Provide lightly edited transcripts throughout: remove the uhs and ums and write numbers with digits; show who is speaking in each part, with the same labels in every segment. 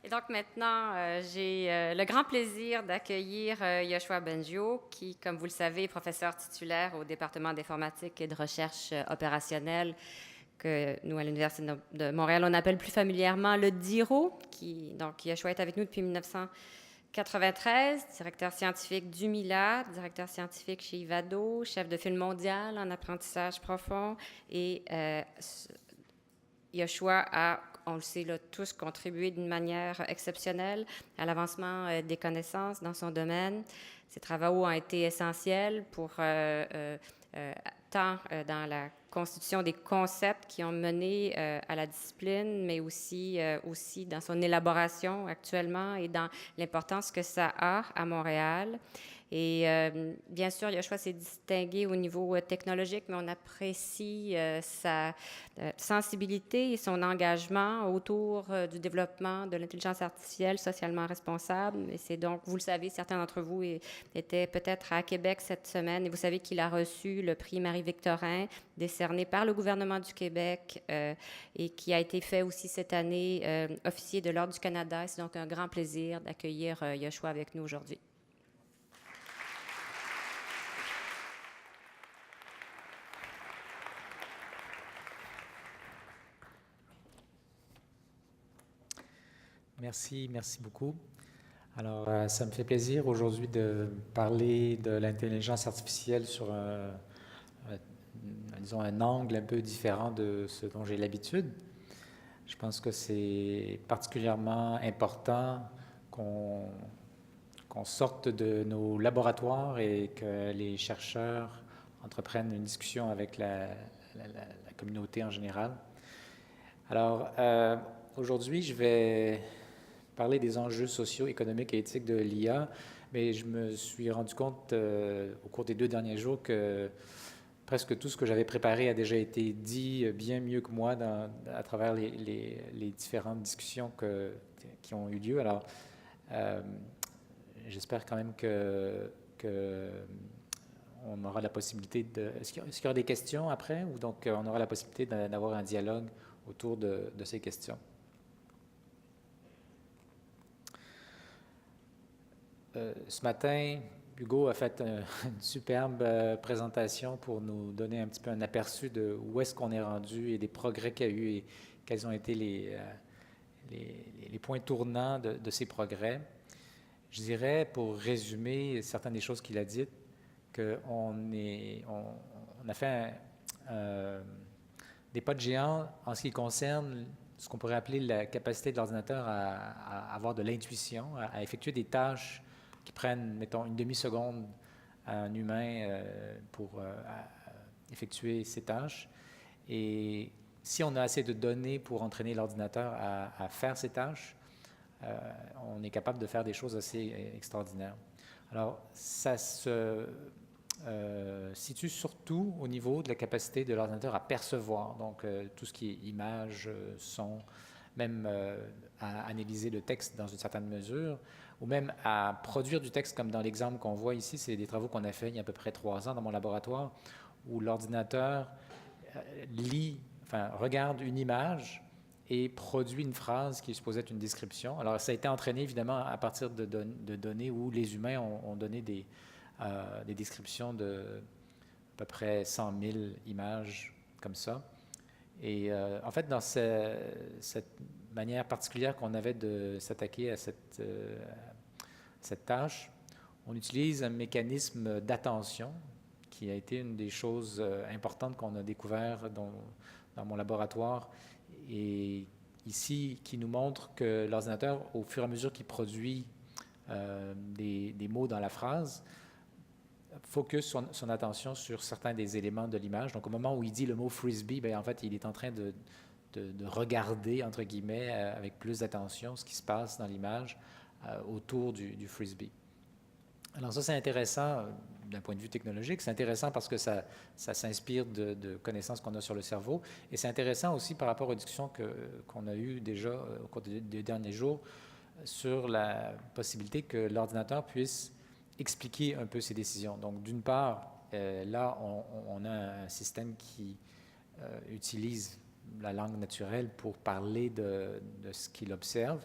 Speaker 1: Et donc maintenant, j'ai le grand plaisir d'accueillir Yoshua Bengio, qui, comme vous le savez, est professeur titulaire au département d'informatique et de recherche opérationnelle, que nous, à l'Université de Montréal, on appelle plus familièrement le DIRO. Donc, Yoshua est avec nous depuis 1993, directeur scientifique du MILA, directeur scientifique chez Ivado, chef de file mondial en apprentissage profond. Et Yoshua a, on le sait là, tous, contribué d'une manière exceptionnelle à l'avancement des connaissances dans son domaine. Ses travaux ont été essentiels pour tant dans la constitution des concepts qui ont mené à la discipline, mais aussi dans son élaboration actuellement et dans l'importance que ça a à Montréal. Et bien sûr, Yoshua s'est distingué au niveau technologique, mais on apprécie sa sensibilité et son engagement autour du développement de l'intelligence artificielle socialement responsable. Et c'est donc, vous le savez, certains d'entre vous étaient peut-être à Québec cette semaine, et vous savez qu'il a reçu le prix Marie-Victorin, décerné par le gouvernement du Québec et qui a été fait aussi cette année officier de l'Ordre du Canada. C'est donc un grand plaisir d'accueillir Yoshua avec nous aujourd'hui.
Speaker 2: Merci beaucoup. Alors, ça me fait plaisir aujourd'hui de parler de l'intelligence artificielle sur disons, un angle un peu différent de ce dont j'ai l'habitude. Je pense que c'est particulièrement important qu'on sorte de nos laboratoires et que les chercheurs entreprennent une discussion avec la communauté en général. Alors, aujourd'hui, je vais parler des enjeux sociaux, économiques et éthiques de l'IA, mais je me suis rendu compte au cours des 2 derniers jours que presque tout ce que j'avais préparé a déjà été dit bien mieux que moi à travers les différentes discussions qui ont eu lieu. Alors, j'espère quand même que on aura la possibilité de... Est-ce qu'il y aura des questions après? Ou donc on aura la possibilité d'avoir un dialogue autour de ces questions. Ce matin, Hugo a fait une superbe présentation pour nous donner un petit peu un aperçu de où est-ce qu'on est rendu et des progrès qu'il y a eu et quels ont été les points tournants de ces progrès. Je dirais, pour résumer certaines des choses qu'il a dites, qu'on a fait des pas de géant en ce qui concerne ce qu'on pourrait appeler la capacité de l'ordinateur à avoir de l'intuition, à effectuer des tâches qui prennent, mettons, une demi-seconde à un humain pour effectuer ces tâches. Et si on a assez de données pour entraîner l'ordinateur à faire ces tâches, on est capable de faire des choses assez extraordinaires. Alors, ça se situe surtout au niveau de la capacité de l'ordinateur à percevoir, donc tout ce qui est images, son, même à analyser le texte dans une certaine mesure, ou même à produire du texte, comme dans l'exemple qu'on voit ici. C'est des travaux qu'on a fait il y a à peu près 3 ans dans mon laboratoire, où l'ordinateur regarde une image et produit une phrase qui est supposée être une description. Alors, ça a été entraîné évidemment à partir de données où les humains ont donné des descriptions de à peu près 100 000 images comme ça. Et en fait, dans cette manière particulière qu'on avait de s'attaquer à cette tâche, on utilise un mécanisme d'attention qui a été une des choses importantes qu'on a découvert dans mon laboratoire et ici qui nous montre que l'ordinateur, au fur et à mesure qu'il produit des mots dans la phrase, focus son attention sur certains des éléments de l'image. Donc, au moment où il dit le mot frisbee, bien, en fait, il est en train de regarder, entre guillemets, avec plus d'attention ce qui se passe dans l'image autour du frisbee. Alors ça, c'est intéressant d'un point de vue technologique. C'est intéressant parce que ça s'inspire de connaissances qu'on a sur le cerveau. Et c'est intéressant aussi par rapport aux discussions qu'on a eues déjà au cours des derniers jours sur la possibilité que l'ordinateur puisse expliquer un peu ses décisions. Donc, d'une part, là, on a un système qui utilise la langue naturelle pour parler de ce qu'il observe.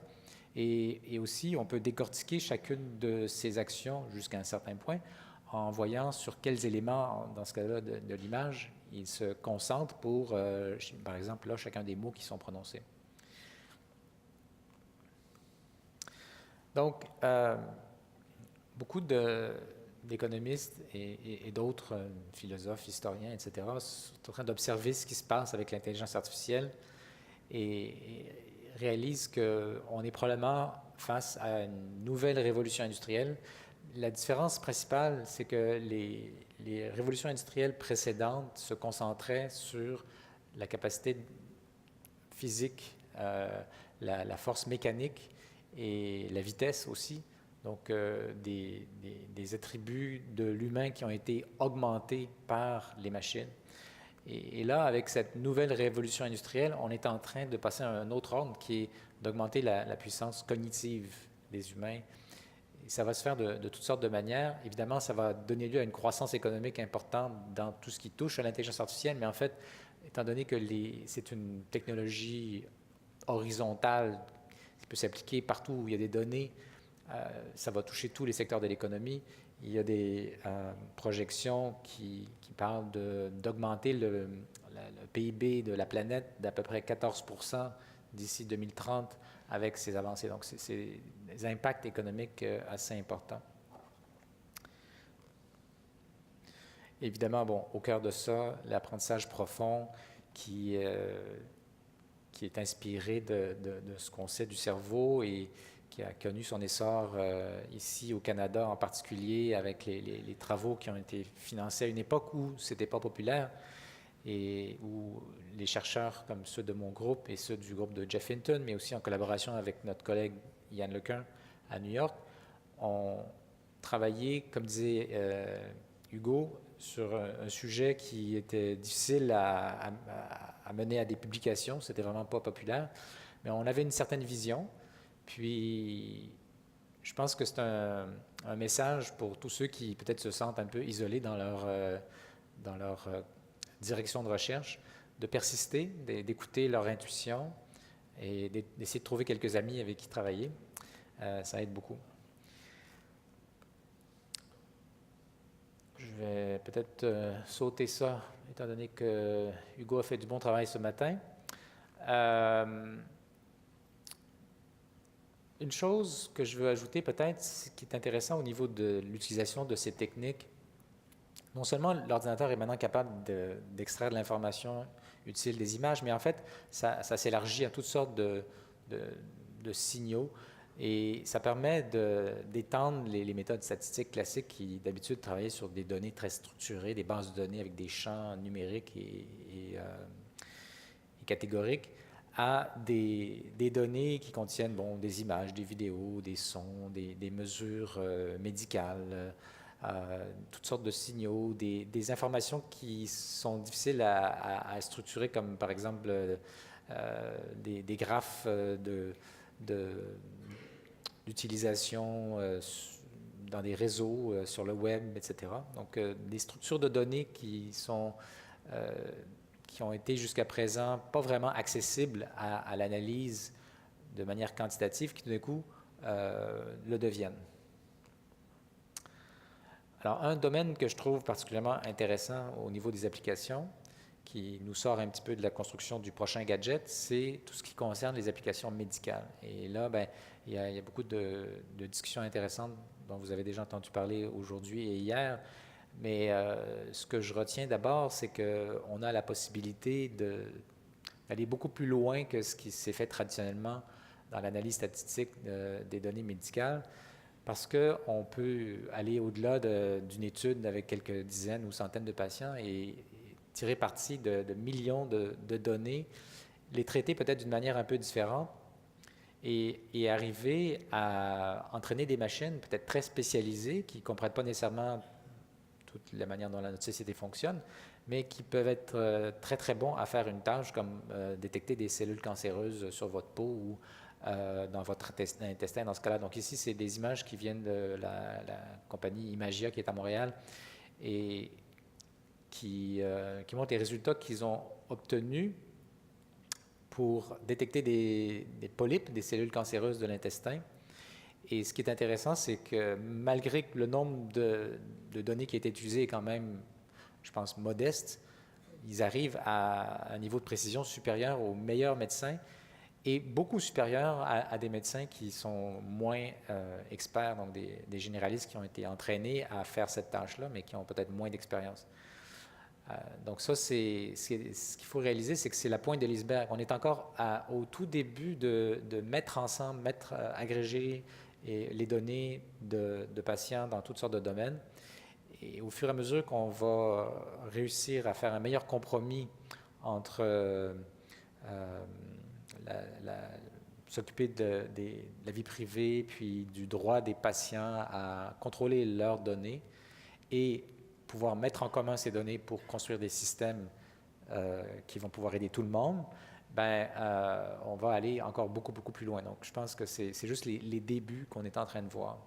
Speaker 2: Et aussi, on peut décortiquer chacune de ces actions jusqu'à un certain point en voyant sur quels éléments, dans ce cas-là, de l'image, il se concentre pour, par exemple, là, chacun des mots qui sont prononcés. Donc, beaucoup d'économistes et d'autres philosophes, historiens, etc., sont en train d'observer ce qui se passe avec l'intelligence artificielle et réalisent qu'on est probablement face à une nouvelle révolution industrielle. La différence principale, c'est que les révolutions industrielles précédentes se concentraient sur la capacité physique, la force mécanique et la vitesse aussi. Donc, des attributs de l'humain qui ont été augmentés par les machines. Et là, avec cette nouvelle révolution industrielle, on est en train de passer à un autre ordre qui est d'augmenter la puissance cognitive des humains. Et ça va se faire de toutes sortes de manières. Évidemment, ça va donner lieu à une croissance économique importante dans tout ce qui touche à l'intelligence artificielle, mais en fait, étant donné que c'est une technologie horizontale qui peut s'appliquer partout où il y a des données, ça va toucher tous les secteurs de l'économie. Il y a des projections qui parlent d'augmenter le PIB de la planète d'à peu près 14% d'ici 2030 avec ces avancées. Donc, c'est des impacts économiques assez importants. Évidemment, bon, au cœur de ça, l'apprentissage profond qui est inspiré de ce qu'on sait du cerveau et qui a connu son essor ici au Canada en particulier avec les travaux qui ont été financés à une époque où ce n'était pas populaire et où les chercheurs comme ceux de mon groupe et ceux du groupe de Jeff Hinton, mais aussi en collaboration avec notre collègue Yann Lequin à New York, ont travaillé, comme disait Hugo, sur un sujet qui était difficile à mener à des publications. C'était vraiment pas populaire, mais on avait une certaine vision. Puis, je pense que c'est un message pour tous ceux qui peut-être se sentent un peu isolés dans leur direction de recherche, de persister, d'écouter leur intuition et d'essayer de trouver quelques amis avec qui travailler. Ça aide beaucoup. Je vais peut-être sauter ça, étant donné que Hugo a fait du bon travail ce matin. Une chose que je veux ajouter peut-être, qui est intéressant au niveau de l'utilisation de ces techniques, non seulement l'ordinateur est maintenant capable d'extraire de l'information utile des images, mais en fait, ça s'élargit à toutes sortes de signaux et ça permet d'étendre les méthodes statistiques classiques qui d'habitude travaillaient sur des données très structurées, des bases de données avec des champs numériques et catégoriques, à des données qui contiennent des images, des vidéos, des sons, des mesures médicales, toutes sortes de signaux, des informations qui sont difficiles à structurer, comme par exemple des graphes d'utilisation dans des réseaux, sur le web, etc. Donc, des structures de données qui ont été jusqu'à présent pas vraiment accessibles à l'analyse de manière quantitative, qui tout d'un coup le deviennent. Alors, un domaine que je trouve particulièrement intéressant au niveau des applications, qui nous sort un petit peu de la construction du prochain gadget, c'est tout ce qui concerne les applications médicales. Et là, ben, il y a beaucoup de discussions intéressantes dont vous avez déjà entendu parler aujourd'hui et hier. Mais ce que je retiens d'abord, c'est qu'on a la possibilité d'aller beaucoup plus loin que ce qui s'est fait traditionnellement dans l'analyse statistique des données médicales, parce qu'on peut aller au-delà d'une étude avec quelques dizaines ou centaines de patients et tirer parti de millions de données, les traiter peut-être d'une manière un peu différente et arriver à entraîner des machines peut-être très spécialisées qui ne comprennent pas nécessairement toute la manière dont notre société fonctionne, mais qui peuvent être très, très bons à faire une tâche comme détecter des cellules cancéreuses sur votre peau ou dans votre intestin dans ce cas-là. Donc ici, c'est des images qui viennent de la compagnie Imagia qui est à Montréal et qui montrent les résultats qu'ils ont obtenus pour détecter des polypes, des cellules cancéreuses de l'intestin. Et ce qui est intéressant, c'est que malgré que le nombre de données qui a été utilisé est quand même, je pense, modeste, ils arrivent à un niveau de précision supérieur aux meilleurs médecins et beaucoup supérieur à des médecins qui sont moins experts, donc des généralistes qui ont été entraînés à faire cette tâche-là, mais qui ont peut-être moins d'expérience. Donc ça, ce qu'il faut réaliser, c'est que c'est la pointe de l'iceberg. On est encore au tout début de mettre ensemble, agréger les données de patients dans toutes sortes de domaines. Et au fur et à mesure qu'on va réussir à faire un meilleur compromis entre s'occuper de la vie privée, puis du droit des patients à contrôler leurs données et pouvoir mettre en commun ces données pour construire des systèmes qui vont pouvoir aider tout le monde, on va aller encore beaucoup, beaucoup plus loin. Donc, je pense que c'est juste les débuts qu'on est en train de voir.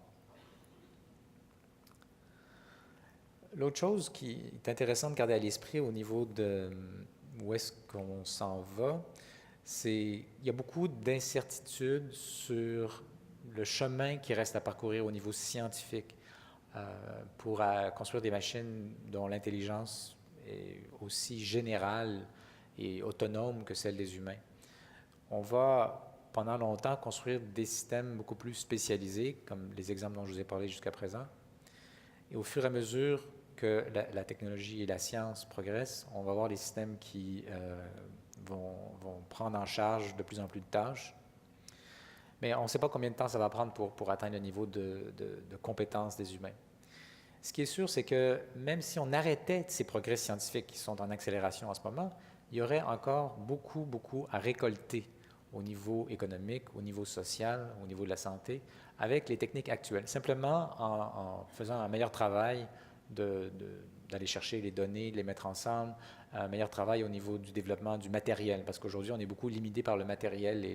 Speaker 2: L'autre chose qui est intéressante de garder à l'esprit au niveau de où est-ce qu'on s'en va, c'est qu'il y a beaucoup d'incertitudes sur le chemin qui reste à parcourir au niveau scientifique pour construire des machines dont l'intelligence est aussi générale et autonome que celle des humains. On va, pendant longtemps, construire des systèmes beaucoup plus spécialisés, comme les exemples dont je vous ai parlé jusqu'à présent. Et au fur et à mesure que la technologie et la science progressent, on va avoir des systèmes qui vont prendre en charge de plus en plus de tâches. Mais on ne sait pas combien de temps ça va prendre pour atteindre le niveau de compétence des humains. Ce qui est sûr, c'est que même si on arrêtait ces progrès scientifiques qui sont en accélération en ce moment, il y aurait encore beaucoup, beaucoup à récolter au niveau économique, au niveau social, au niveau de la santé, avec les techniques actuelles. Simplement en faisant un meilleur travail d'aller chercher les données, de les mettre ensemble, un meilleur travail au niveau du développement du matériel, parce qu'aujourd'hui, on est beaucoup limité par le matériel.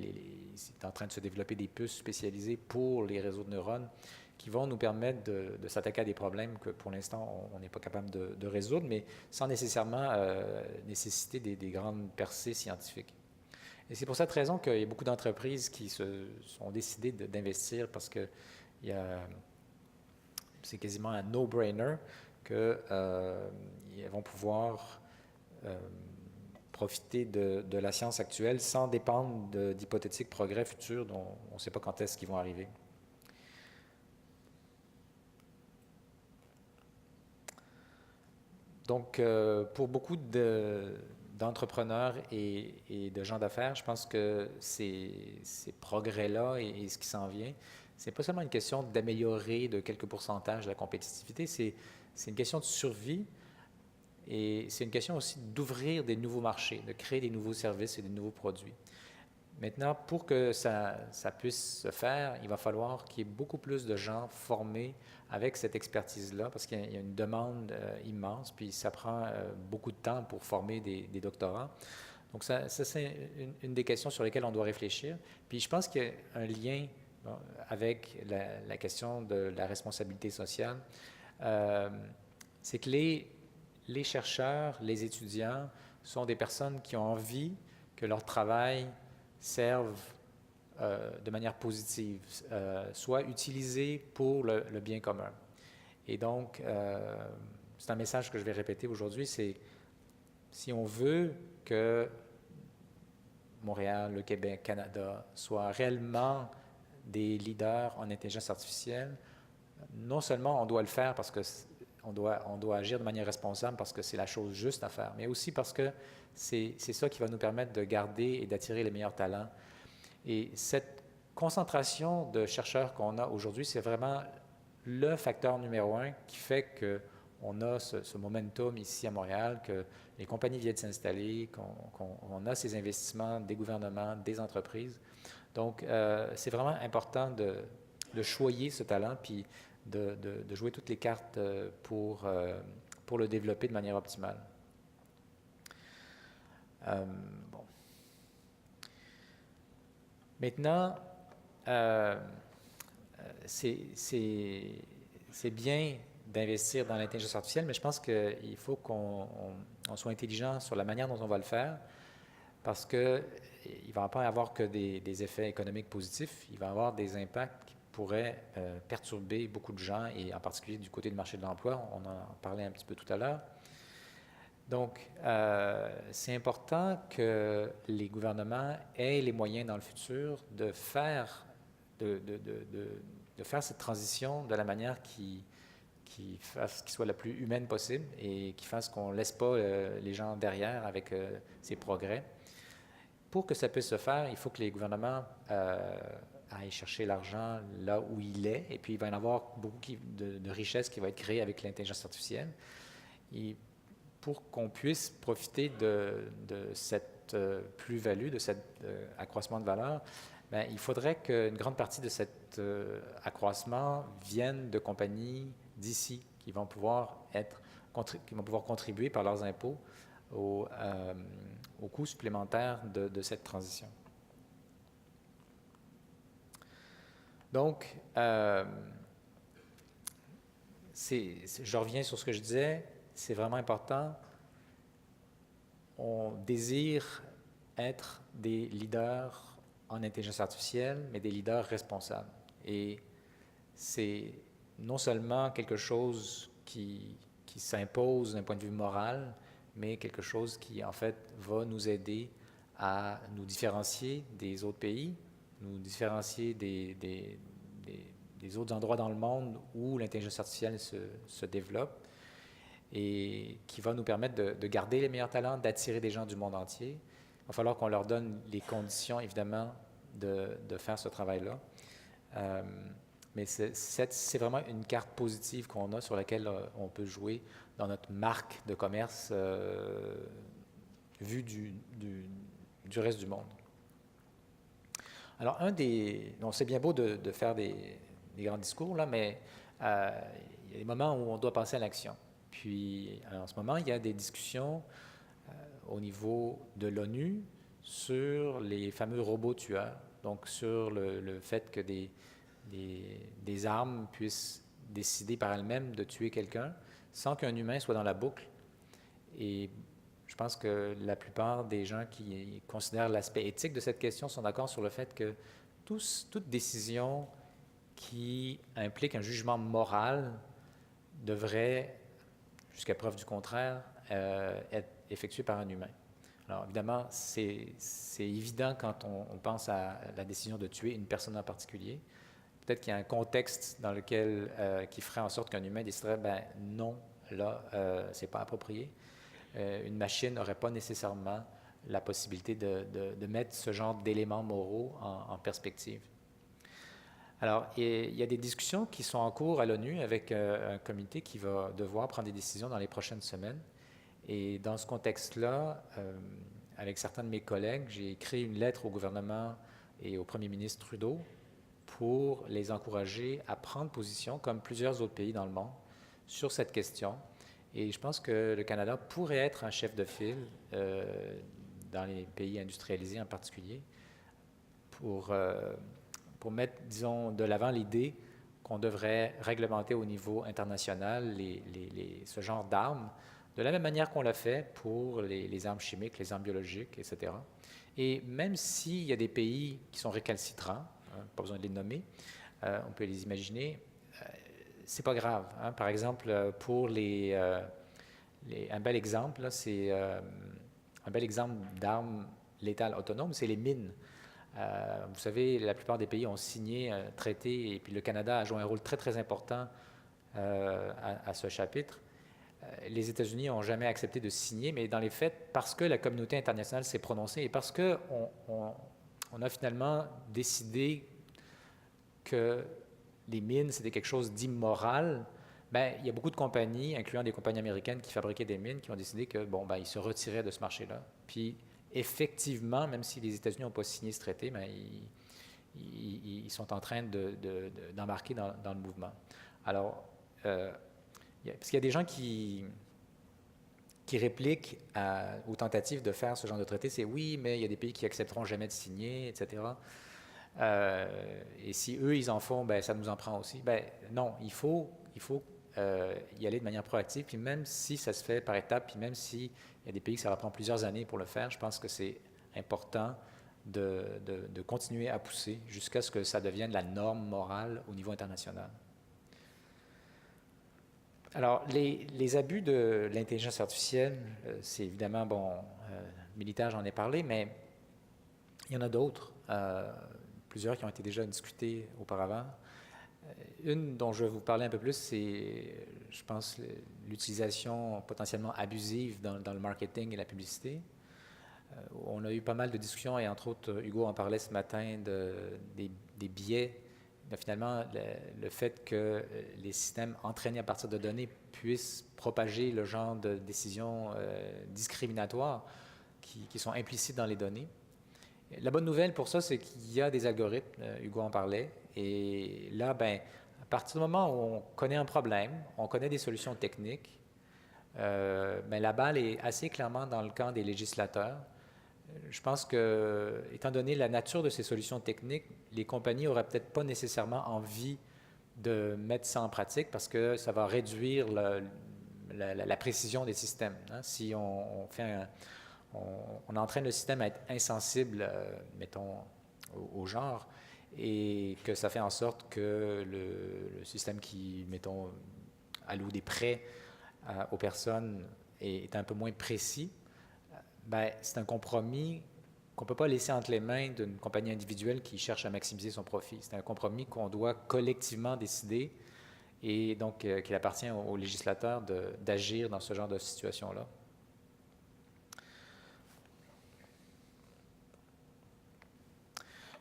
Speaker 2: C'est en train de se développer des puces spécialisées pour les réseaux de neurones qui vont nous permettre de s'attaquer à des problèmes que pour l'instant, on n'est pas capable de résoudre, mais sans nécessairement nécessiter des grandes percées scientifiques. Et c'est pour cette raison qu'il y a beaucoup d'entreprises qui se sont décidées d'investir parce que c'est quasiment un no-brainer qu'ils vont pouvoir profiter de la science actuelle sans dépendre d'hypothétiques progrès futurs dont on ne sait pas quand est-ce qu'ils vont arriver. Donc, pour beaucoup d'entrepreneurs et de gens d'affaires, je pense que ces progrès-là et ce qui s'en vient, c'est pas seulement une question d'améliorer de quelques pourcentages la compétitivité, c'est une question de survie et c'est une question aussi d'ouvrir des nouveaux marchés, de créer des nouveaux services et des nouveaux produits. Maintenant, pour que ça puisse se faire, il va falloir qu'il y ait beaucoup plus de gens formés avec cette expertise-là, parce qu'il y a une demande immense, puis ça prend beaucoup de temps pour former des doctorants. Donc, ça c'est une des questions sur lesquelles on doit réfléchir. Puis, je pense qu'il y a un lien avec la question de la responsabilité sociale. C'est que les chercheurs, les étudiants sont des personnes qui ont envie que leur travail servent de manière positive, soit utilisés pour le bien commun. Et donc, c'est un message que je vais répéter aujourd'hui, c'est si on veut que Montréal, le Québec, Canada soient réellement des leaders en intelligence artificielle, non seulement on doit le faire parce que on doit agir de manière responsable parce que c'est la chose juste à faire, mais aussi parce que c'est ça qui va nous permettre de garder et d'attirer les meilleurs talents. Et cette concentration de chercheurs qu'on a aujourd'hui, c'est vraiment le facteur numéro un qui fait qu'on a ce momentum ici à Montréal, que les compagnies viennent s'installer, qu'on a ces investissements des gouvernements, des entreprises. Donc, c'est vraiment important de choyer ce talent puis de jouer toutes les cartes pour le développer de manière optimale. Bon. Maintenant, c'est bien d'investir dans l'intelligence artificielle, mais je pense qu'il faut qu'on soit intelligent sur la manière dont on va le faire. parce qu'il ne va pas y avoir que des effets économiques positifs, il va y avoir des impacts qui pourraient perturber beaucoup de gens, et en particulier du côté du marché de l'emploi, on en parlait un petit peu tout à l'heure. Donc, c'est important que les gouvernements aient les moyens dans le futur de faire, de faire cette transition de la manière qui soit la plus humaine possible et qui fasse qu'on ne laisse pas les gens derrière avec ces progrès. Pour que ça puisse se faire, il faut que les gouvernements aillent chercher l'argent là où il est, et puis il va y en avoir beaucoup de richesses qui va être créée avec l'intelligence artificielle. Et pour qu'on puisse profiter de cette plus-value, de cet accroissement de valeur, bien, il faudrait qu'une grande partie de cet accroissement vienne de compagnies d'ici qui vont pouvoir contribuer par leurs impôts au coût supplémentaire de cette transition. Donc, je reviens sur ce que je disais, c'est vraiment important. On désire être des leaders en intelligence artificielle, mais des leaders responsables. Et c'est non seulement quelque chose qui s'impose d'un point de vue moral, mais quelque chose qui, en fait, va nous aider à nous différencier des autres pays, nous différencier des autres endroits dans le monde où l'intelligence artificielle se développe, et qui va nous permettre de garder les meilleurs talents, d'attirer des gens du monde entier. Il va falloir qu'on leur donne les conditions, évidemment, de faire ce travail-là. Mais c'est vraiment une carte positive qu'on a, sur laquelle on peut jouer dans notre marque de commerce vue du reste du monde. Alors, c'est bien beau de faire des grands discours, là, mais il y a des moments où on doit passer à l'action. Puis, en ce moment, il y a des discussions au niveau de l'ONU sur les fameux robots tueurs, donc sur le fait que des armes puissent décider par elles-mêmes de tuer quelqu'un sans qu'un humain soit dans la boucle. Et je pense que la plupart des gens qui considèrent l'aspect éthique de cette question sont d'accord sur le fait que toute décision qui implique un jugement moral devrait, jusqu'à preuve du contraire, être effectuée par un humain. Alors, évidemment, c'est évident quand on pense à la décision de tuer une personne en particulier. Peut-être qu'il y a un contexte dans lequel qui ferait en sorte qu'un humain déciderait, ben non, là, c'est pas approprié. Une machine n'aurait pas nécessairement la possibilité de mettre ce genre d'éléments moraux en perspective. Alors, il y a des discussions qui sont en cours à l'ONU avec un comité qui va devoir prendre des décisions dans les prochaines semaines. Et dans ce contexte-là, avec certains de mes collègues, j'ai écrit une lettre au gouvernement et au premier ministre Trudeau pour les encourager à prendre position, comme plusieurs autres pays dans le monde, sur cette question. Et je pense que le Canada pourrait être un chef de file dans les pays industrialisés en particulier pour mettre, disons, de l'avant l'idée qu'on devrait réglementer au niveau international ce genre d'armes, de la même manière qu'on l'a fait pour les armes chimiques, les armes biologiques, etc. Et même s'il y a des pays qui sont récalcitrants, pas besoin de les nommer, on peut les imaginer, c'est pas grave. Par exemple, pour un bel exemple, là, c'est un bel exemple d'armes létales autonomes, c'est les mines. Vous savez, la plupart des pays ont signé un traité, et puis le Canada a joué un rôle très, très important à ce chapitre. Les États-Unis n'ont jamais accepté de signer, mais dans les faits, parce que la communauté internationale s'est prononcée et parce qu'on a finalement décidé que les mines, c'était quelque chose d'immoral, ben, il y a beaucoup de compagnies, incluant des compagnies américaines qui fabriquaient des mines, qui ont décidé que, bon, ben, ils se retiraient de ce marché-là. Puis, effectivement, même si les États-Unis n'ont pas signé ce traité, ben, ils sont en train d'embarquer dans le mouvement. Alors, parce qu'il y a des gens qui répliquent aux tentatives de faire ce genre de traité, c'est oui, mais il y a des pays qui accepteront jamais de signer, etc. Et si eux, ils en font, ben, ça nous en prend aussi. Ben, non, il faut y aller de manière proactive, puis même si ça se fait par étapes, puis même s'il y a des pays que ça va prendre plusieurs années pour le faire, je pense que c'est important de continuer à pousser jusqu'à ce que ça devienne la norme morale au niveau international. Alors, les abus de l'intelligence artificielle, c'est évidemment, militaire, j'en ai parlé, mais il y en a d'autres, plusieurs qui ont été déjà discutés auparavant. Une dont je vais vous parler un peu plus, c'est, je pense, l'utilisation potentiellement abusive dans le marketing et la publicité. On a eu pas mal de discussions, et entre autres, Hugo en parlait ce matin, des biais. Finalement, le fait que les systèmes entraînés à partir de données puissent propager le genre de décisions discriminatoires qui sont implicites dans les données. La bonne nouvelle pour ça, c'est qu'il y a des algorithmes, Hugo en parlait, et là, à partir du moment où on connaît un problème, on connaît des solutions techniques, la balle est assez clairement dans le camp des législateurs. Je pense que, étant donné la nature de ces solutions techniques, les compagnies n'auraient peut-être pas nécessairement envie de mettre ça en pratique parce que ça va réduire la précision des systèmes. Hein. Si on entraîne le système à être insensible, mettons, au genre, et que ça fait en sorte que le système qui, mettons, alloue des prêts aux personnes est un peu moins précis, c'est un compromis qu'on ne peut pas laisser entre les mains d'une compagnie individuelle qui cherche à maximiser son profit. C'est un compromis qu'on doit collectivement décider et donc qu'il appartient aux législateurs d'agir dans ce genre de situation-là.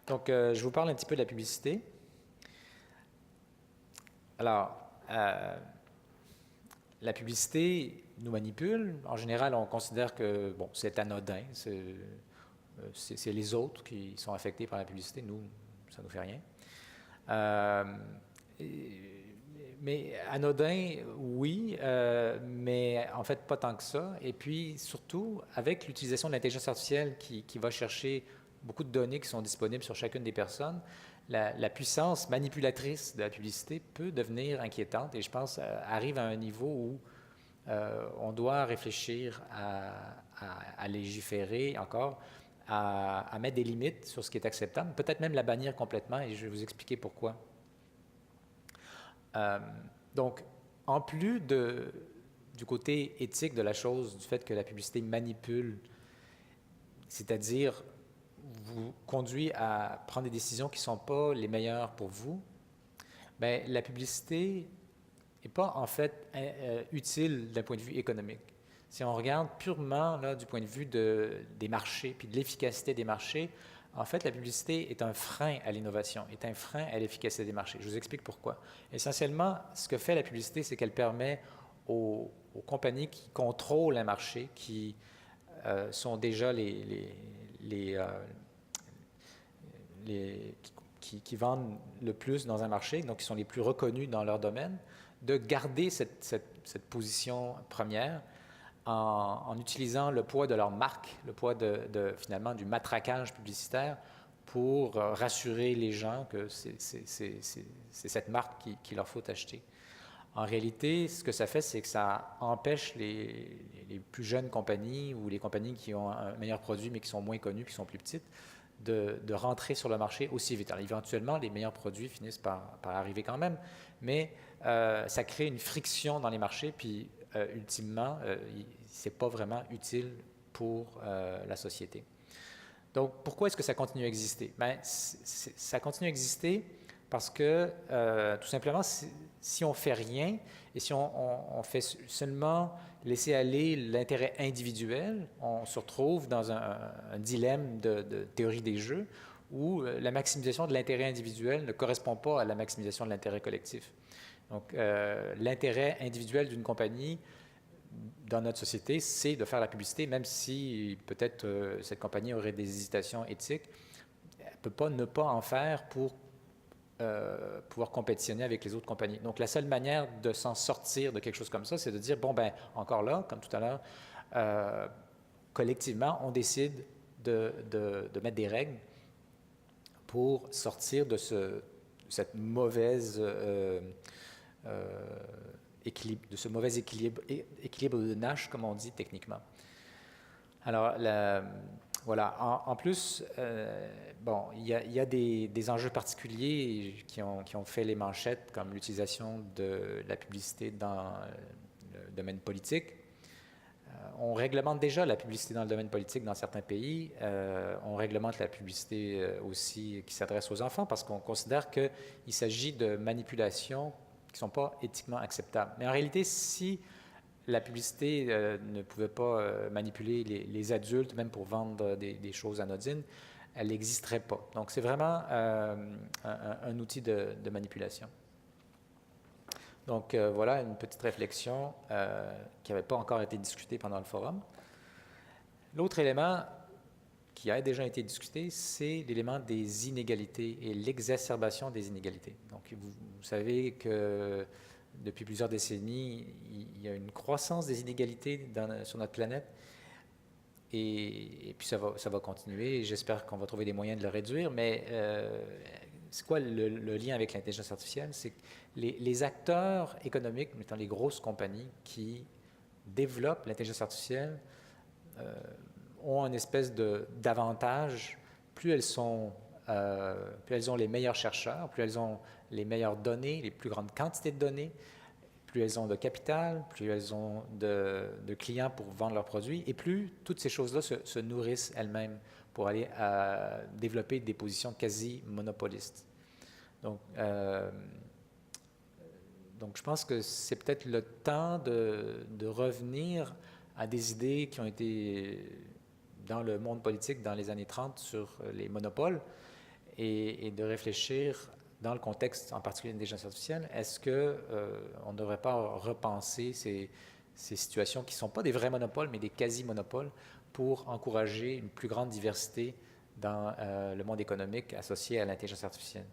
Speaker 2: Donc, je vous parle un petit peu de la publicité. Alors, la publicité nous manipule. En général, on considère que c'est anodin, c'est les autres qui sont affectés par la publicité. Nous, ça ne nous fait rien. Mais anodin, oui, mais en fait, pas tant que ça. Et puis, surtout, avec l'utilisation de l'intelligence artificielle qui va chercher beaucoup de données qui sont disponibles sur chacune des personnes, la puissance manipulatrice de la publicité peut devenir inquiétante et je pense arrive à un niveau où on doit réfléchir à légiférer encore, à mettre des limites sur ce qui est acceptable, peut-être même la bannir complètement et je vais vous expliquer pourquoi. Donc, en plus du côté éthique de la chose, du fait que la publicité manipule, c'est-à-dire vous conduit à prendre des décisions qui ne sont pas les meilleures pour vous, la publicité n'est pas en fait utile d'un point de vue économique. Si on regarde purement là, du point de vue des marchés, puis de l'efficacité des marchés, en fait, la publicité est un frein à l'innovation, est un frein à l'efficacité des marchés. Je vous explique pourquoi. Essentiellement, ce que fait la publicité, c'est qu'elle permet aux compagnies qui contrôlent un marché, qui sont déjà qui vendent le plus dans un marché, donc qui sont les plus reconnus dans leur domaine, de garder cette position première en utilisant le poids de leur marque, le poids finalement du matraquage publicitaire pour rassurer les gens que c'est cette marque qu'il leur faut acheter. En réalité, ce que ça fait, c'est que ça empêche les plus jeunes compagnies ou les compagnies qui ont un meilleur produit mais qui sont moins connues, qui sont plus petites, de rentrer sur le marché aussi vite. Alors, éventuellement, les meilleurs produits finissent par arriver quand même, mais ça crée une friction dans les marchés, puis ultimement, ce n'est pas vraiment utile pour la société. Donc, pourquoi est-ce que ça continue à exister? Ça continue à exister parce que, tout simplement, si on ne fait rien et si on fait seulement laisser aller l'intérêt individuel, on se retrouve dans un dilemme de théorie des jeux où la maximisation de l'intérêt individuel ne correspond pas à la maximisation de l'intérêt collectif. Donc, l'intérêt individuel d'une compagnie dans notre société, c'est de faire la publicité, même si peut-être cette compagnie aurait des hésitations éthiques. Elle ne peut pas ne pas en faire pour pouvoir compétitionner avec les autres compagnies. Donc, la seule manière de s'en sortir de quelque chose comme ça, c'est de dire, encore là, comme tout à l'heure, collectivement, on décide de mettre des règles pour sortir de cette mauvaise équilibre, de ce mauvais équilibre de Nash, comme on dit techniquement. Alors, Voilà. En plus, bon, il y a des enjeux particuliers qui ont fait les manchettes, comme l'utilisation de la publicité dans le domaine politique. On réglemente déjà la publicité dans le domaine politique dans certains pays. On réglemente la publicité aussi qui s'adresse aux enfants parce qu'on considère qu'il s'agit de manipulations qui ne sont pas éthiquement acceptables. Mais en réalité, si la publicité ne pouvait pas manipuler les adultes, même pour vendre des choses anodines, elle n'existerait pas. Donc, c'est vraiment un outil de manipulation. Donc, voilà une petite réflexion qui n'avait pas encore été discutée pendant le forum. L'autre élément qui a déjà été discuté, c'est l'élément des inégalités et l'exacerbation des inégalités. Donc, vous savez que depuis plusieurs décennies, il y a une croissance des inégalités sur notre planète. Et puis ça va continuer. J'espère qu'on va trouver des moyens de le réduire. Mais c'est quoi le lien avec l'intelligence artificielle? C'est que les acteurs économiques, mettons les grosses compagnies qui développent l'intelligence artificielle, ont une espèce d'avantage. Plus elles ont les meilleurs chercheurs, plus elles ont les meilleures données, les plus grandes quantités de données, plus elles ont de capital, plus elles ont de clients pour vendre leurs produits, et plus toutes ces choses-là se nourrissent elles-mêmes pour aller développer des positions quasi monopolistes. Donc je pense que c'est peut-être le temps de revenir à des idées qui ont été dans le monde politique dans les années 30 sur les monopoles et de réfléchir dans le contexte en particulier de l'intelligence artificielle, est-ce qu'on ne devrait pas repenser ces situations qui ne sont pas des vrais monopoles, mais des quasi-monopoles pour encourager une plus grande diversité dans le monde économique associé à l'intelligence artificielle?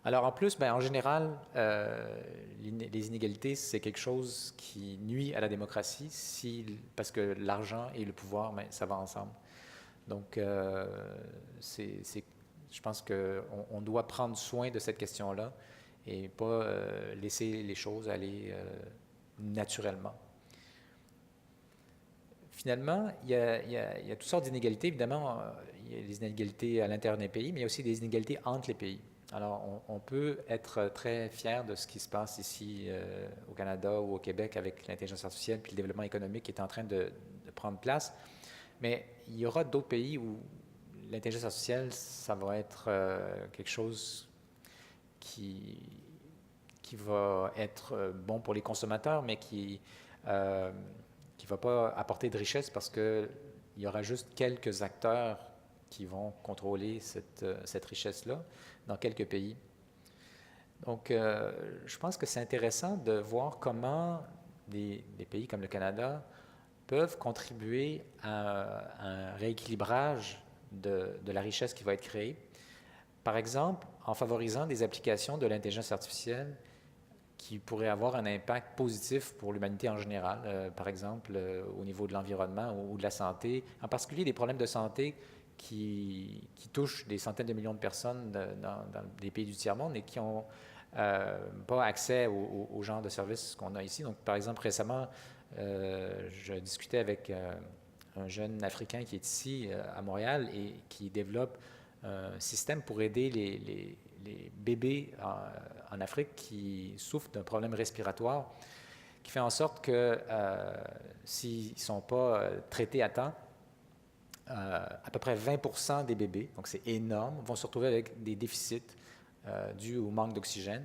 Speaker 2: Alors en plus, en général, les inégalités, c'est quelque chose qui nuit à la démocratie parce que l'argent et le pouvoir, ça va ensemble. Donc, je pense qu'on doit prendre soin de cette question-là et pas laisser les choses aller naturellement. Finalement, il y a toutes sortes d'inégalités. Évidemment, il y a des inégalités à l'intérieur des pays, mais il y a aussi des inégalités entre les pays. Alors, on peut être très fier de ce qui se passe ici au Canada ou au Québec avec l'intelligence artificielle puis le développement économique qui est en train de prendre place. Mais il y aura d'autres pays où l'intelligence artificielle, ça va être quelque chose qui va être bon pour les consommateurs, mais qui ne va pas apporter de richesse parce qu'il y aura juste quelques acteurs qui vont contrôler cette richesse-là dans quelques pays. Donc, je pense que c'est intéressant de voir comment des pays comme le Canada peuvent contribuer à un rééquilibrage de la richesse qui va être créée. Par exemple, en favorisant des applications de l'intelligence artificielle qui pourraient avoir un impact positif pour l'humanité en général, par exemple au niveau de l'environnement ou de la santé, en particulier des problèmes de santé qui touchent des centaines de millions de personnes dans des pays du tiers-monde et qui n'ont pas accès au genre de services qu'on a ici. Donc, par exemple, récemment, je discutais avec un jeune Africain qui est ici à Montréal et qui développe un système pour aider les bébés en Afrique qui souffrent d'un problème respiratoire, qui fait en sorte que s'ils ne sont pas traités à temps, à peu près 20% des bébés, donc c'est énorme, vont se retrouver avec des déficits dus au manque d'oxygène,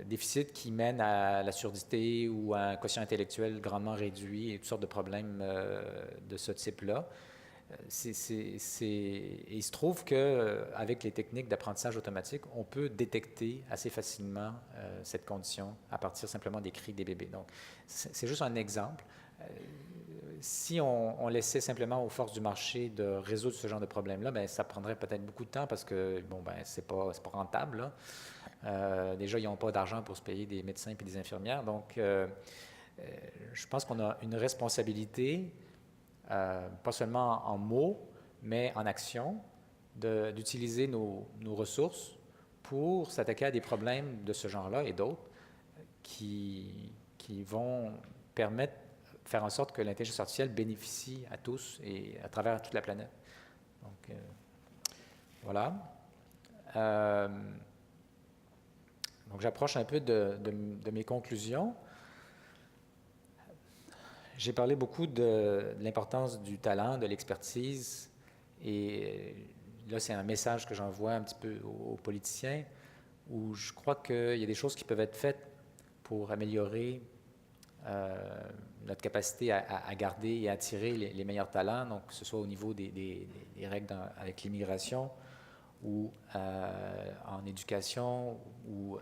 Speaker 2: déficits qui mènent à la surdité ou à un quotient intellectuel grandement réduit et toutes sortes de problèmes de ce type-là. Et il se trouve qu'avec les techniques d'apprentissage automatique, on peut détecter assez facilement cette condition à partir simplement des cris des bébés. Donc, c'est juste un exemple. Si on laissait simplement aux forces du marché de résoudre ce genre de problème-là, ça prendrait peut-être beaucoup de temps parce que, c'est pas rentable, là. Déjà, ils n'ont pas d'argent pour se payer des médecins et des infirmières. Donc, je pense qu'on a une responsabilité, pas seulement en mots, mais en action, d'utiliser nos ressources pour s'attaquer à des problèmes de ce genre-là et d'autres qui vont permettre faire en sorte que l'intelligence artificielle bénéficie à tous et à travers toute la planète. Donc, voilà. Donc, j'approche un peu de mes conclusions. J'ai parlé beaucoup de l'importance du talent, de l'expertise, et là, c'est un message que j'envoie un petit peu aux politiciens, où je crois qu'il y a des choses qui peuvent être faites pour améliorer notre capacité à garder et à attirer les meilleurs talents, donc que ce soit au niveau des règles avec l'immigration, ou en éducation, ou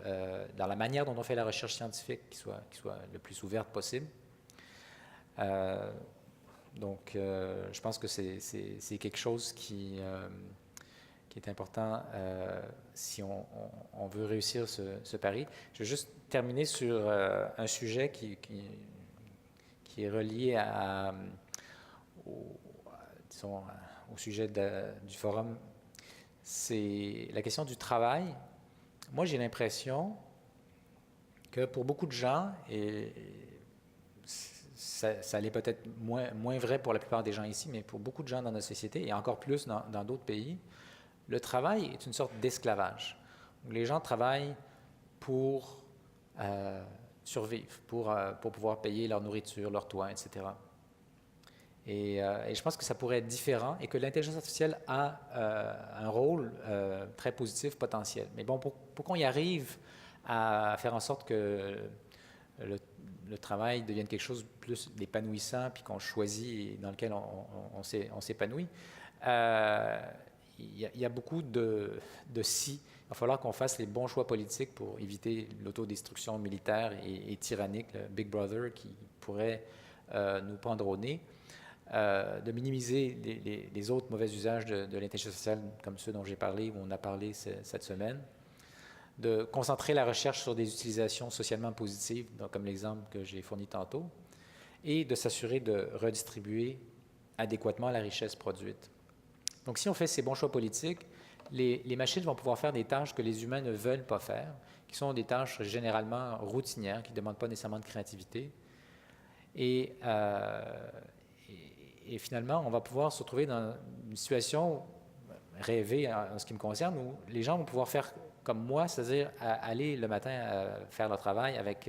Speaker 2: dans la manière dont on fait la recherche scientifique qui soit le plus ouverte possible. Donc, je pense que c'est quelque chose qui est important si on veut réussir ce pari. Je vais juste terminer sur un sujet qui est relié au sujet du forum. C'est la question du travail. Moi, j'ai l'impression que pour beaucoup de gens, et ça l'est peut-être moins vrai pour la plupart des gens ici, mais pour beaucoup de gens dans notre société, et encore plus dans d'autres pays, le travail est une sorte d'esclavage. Les gens travaillent pour survivre, pour pouvoir payer leur nourriture, leur toit, etc. Et je pense que ça pourrait être différent et que l'intelligence artificielle a un rôle très positif potentiel. Mais bon, pour qu'on y arrive à faire en sorte que le travail devienne quelque chose de plus d'épanouissant, puis qu'on choisit et dans lequel on s'épanouit, il y a beaucoup de si. Il va falloir qu'on fasse les bons choix politiques pour éviter l'autodestruction militaire et tyrannique, le Big Brother qui pourrait nous prendre au nez, de minimiser les autres mauvais usages de l'intelligence artificielle comme ceux dont j'ai parlé, où on a parlé cette semaine, de concentrer la recherche sur des utilisations socialement positives, donc, comme l'exemple que j'ai fourni tantôt, et de s'assurer de redistribuer adéquatement la richesse produite. Donc, si on fait ces bons choix politiques, les machines vont pouvoir faire des tâches que les humains ne veulent pas faire, qui sont des tâches généralement routinières, qui ne demandent pas nécessairement de créativité. Et finalement, on va pouvoir se retrouver dans une situation rêvée en ce qui me concerne, où les gens vont pouvoir faire comme moi, c'est-à-dire aller le matin faire leur travail avec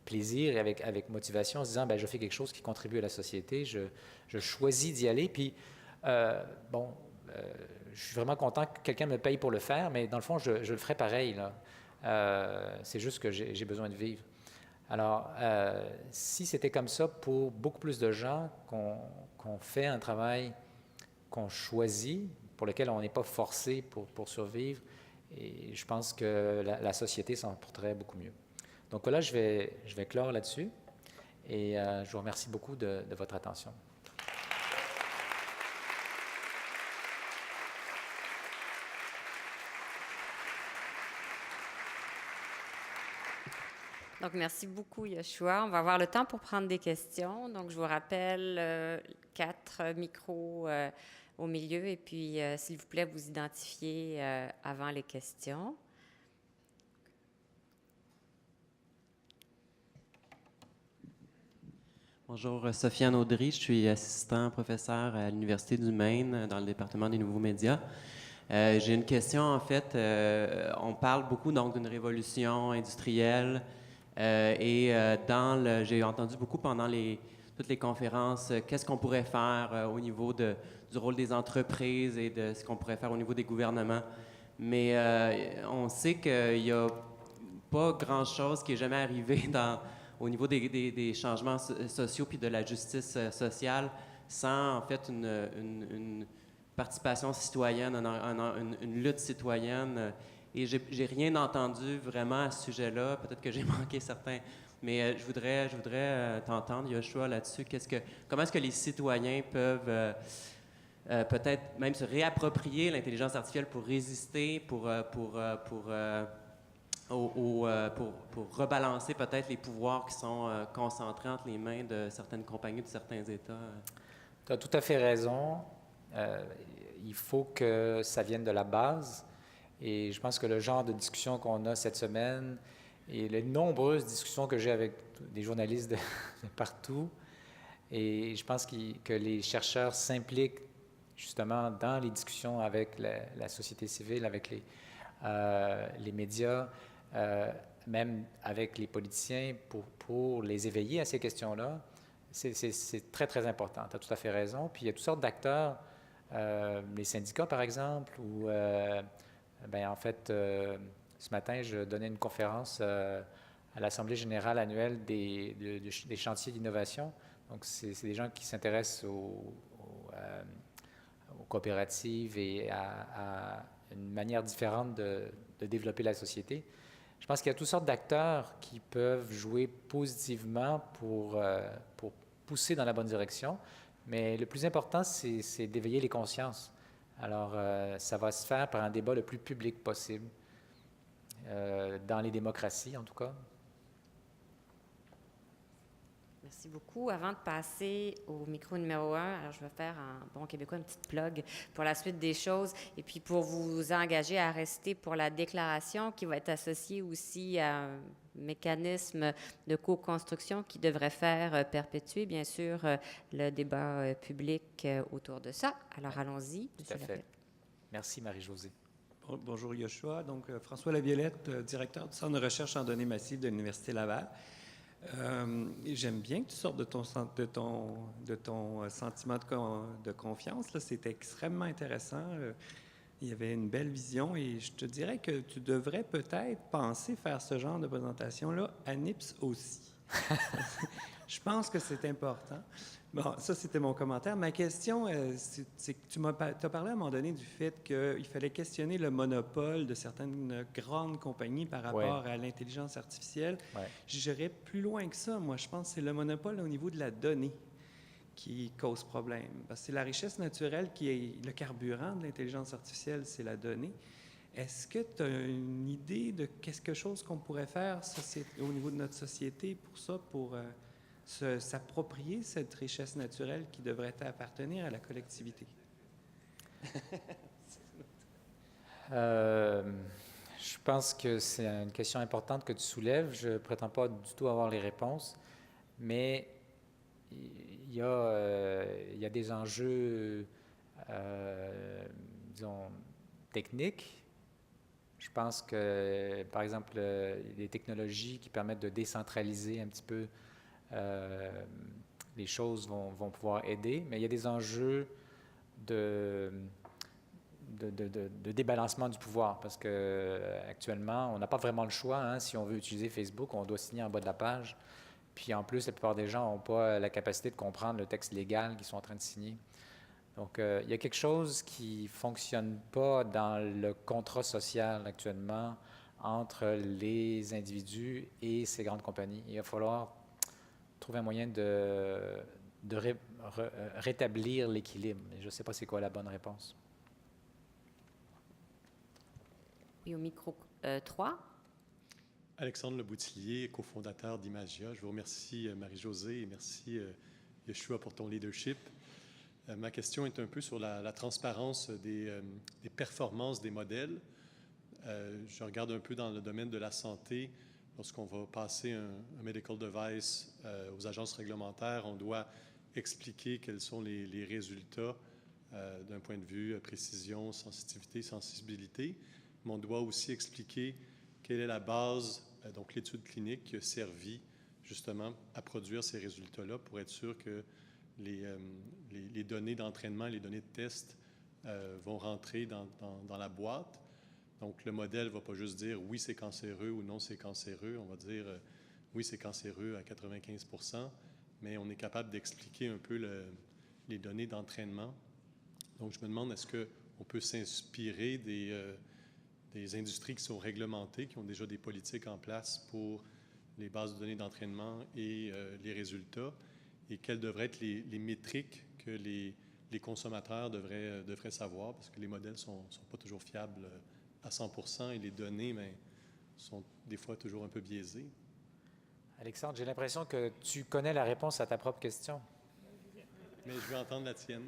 Speaker 2: plaisir et avec motivation, en se disant, bien, je fais quelque chose qui contribue à la société, je choisis d'y aller, puis je suis vraiment content que quelqu'un me paye pour le faire, mais dans le fond, je le ferai pareil, là. C'est juste que j'ai besoin de vivre. Alors, si c'était comme ça pour beaucoup plus de gens, qu'on fait un travail qu'on choisit, pour lequel on n'est pas forcé pour survivre, et je pense que la société s'en porterait beaucoup mieux. Donc là, je vais clore là-dessus, et je vous remercie beaucoup de votre attention.
Speaker 1: Donc, merci beaucoup, Yoshua. On va avoir le temps pour prendre des questions. Donc, je vous rappelle 4 micros au milieu et puis, s'il vous plaît, vous identifiez avant les questions.
Speaker 3: Bonjour, Sofiane Audry, je suis assistant professeur à l'Université du Maine dans le département des nouveaux médias. J'ai une question, en fait. On parle beaucoup donc d'une révolution industrielle j'ai entendu beaucoup pendant toutes les conférences qu'est-ce qu'on pourrait faire au niveau du rôle des entreprises et de ce qu'on pourrait faire au niveau des gouvernements. Mais on sait qu'il n'y a pas grand-chose qui est jamais arrivé au niveau des changements sociaux puis de la justice sociale sans, en fait, une participation citoyenne, une lutte citoyenne. Et j'ai rien entendu vraiment à ce sujet-là. Peut-être que j'ai manqué certains. Mais je voudrais t'entendre, Yoshua, là-dessus. Comment est-ce que les citoyens peuvent peut-être même se réapproprier l'intelligence artificielle pour résister, pour rebalancer peut-être les pouvoirs qui sont concentrés entre les mains de certaines compagnies, de certains États?
Speaker 2: Tu as tout à fait raison. Il faut que ça vienne de la base. Et je pense que le genre de discussion qu'on a cette semaine Et les nombreuses discussions que j'ai avec des journalistes de partout, et je pense que les chercheurs s'impliquent justement dans les discussions avec la société civile, avec les médias, même avec les politiciens, pour les éveiller à ces questions-là. C'est très, très important. Tu as tout à fait raison. Puis il y a toutes sortes d'acteurs, les syndicats, par exemple, ou, en fait, ce matin, je donnais une conférence à l'Assemblée générale annuelle des chantiers d'innovation. Donc, c'est des gens qui s'intéressent aux coopératives et à une manière différente de développer la société. Je pense qu'il y a toutes sortes d'acteurs qui peuvent jouer positivement pour pousser dans la bonne direction, mais le plus important, c'est d'éveiller les consciences. Alors, ça va se faire par un débat le plus public possible, dans les démocraties en tout cas.
Speaker 1: Merci beaucoup. Avant de passer au micro numéro 1, alors je vais faire en bon québécois une petite plug pour la suite des choses et puis pour vous engager à rester pour la déclaration qui va être associée aussi à un mécanisme de co-construction qui devrait faire perpétuer, bien sûr, le débat public autour de ça. Alors, allons-y.
Speaker 2: Tout à fait. Merci, Marie-Josée.
Speaker 4: Bonjour, Yoshua. Donc, François Laviolette, directeur du Centre de recherche en données massives de l'Université Laval. J'aime bien que tu sortes de ton sentiment de confiance. Là. C'est extrêmement intéressant. Il y avait une belle vision et je te dirais que tu devrais peut-être penser faire ce genre de présentation-là à NIPS aussi. Je pense que c'est important. Bon, ça, c'était mon commentaire. Ma question, c'est que tu as parlé à un moment donné du fait qu'il fallait questionner le monopole de certaines grandes compagnies par rapport à l'intelligence artificielle.
Speaker 2: Ouais.
Speaker 4: J'irais plus loin que ça. Moi, je pense que c'est le monopole au niveau de la donnée qui cause problème. Parce que c'est la richesse naturelle qui est le carburant de l'intelligence artificielle, c'est la donnée. Est-ce que tu as une idée de quelque chose qu'on pourrait faire au niveau de notre société pour ça, pour s'approprier cette richesse naturelle qui devrait appartenir à la collectivité?
Speaker 2: Je pense que c'est une question importante que tu soulèves. Je ne prétends pas du tout avoir les réponses, mais il y a des enjeux, disons, techniques. Je pense que, par exemple, les technologies qui permettent de décentraliser un petit peu les choses vont pouvoir aider, mais il y a des enjeux de débalancement du pouvoir, parce qu'actuellement, on n'a pas vraiment le choix. Hein, si on veut utiliser Facebook, on doit signer en bas de la page. Puis en plus, la plupart des gens n'ont pas la capacité de comprendre le texte légal qu'ils sont en train de signer. Donc, il y a quelque chose qui ne fonctionne pas dans le contrat social actuellement entre les individus et ces grandes compagnies. Il va falloir trouver un moyen de rétablir l'équilibre. Je ne sais pas c'est quoi la bonne réponse.
Speaker 1: Et au micro 3.
Speaker 5: Alexandre Leboutillier, cofondateur d'Imagia. Je vous remercie, Marie-Josée, et merci, Yoshua, pour ton leadership. Ma question est un peu sur la transparence des performances des modèles. Je regarde un peu dans le domaine de la santé. Lorsqu'on va passer un medical device aux agences réglementaires, on doit expliquer quels sont les résultats d'un point de vue précision, sensitivité, sensibilité. Mais on doit aussi expliquer quelle est la base, donc l'étude clinique qui a servi justement à produire ces résultats-là pour être sûr que les données d'entraînement, les données de test vont rentrer dans la boîte. Donc, le modèle ne va pas juste dire oui, c'est cancéreux ou non, c'est cancéreux. On va dire oui, c'est cancéreux à 95%, mais on est capable d'expliquer un peu les données d'entraînement. Donc, je me demande, est-ce qu'on peut s'inspirer des industries qui sont réglementées, qui ont déjà des politiques en place pour les bases de données d'entraînement et les résultats, et quelles devraient être les métriques que les consommateurs devraient savoir, parce que les modèles ne sont pas toujours fiables à 100% et les données sont des fois toujours un peu biaisées.
Speaker 2: Alexandre, j'ai l'impression que tu connais la réponse à ta propre question.
Speaker 5: Mais je veux entendre la tienne.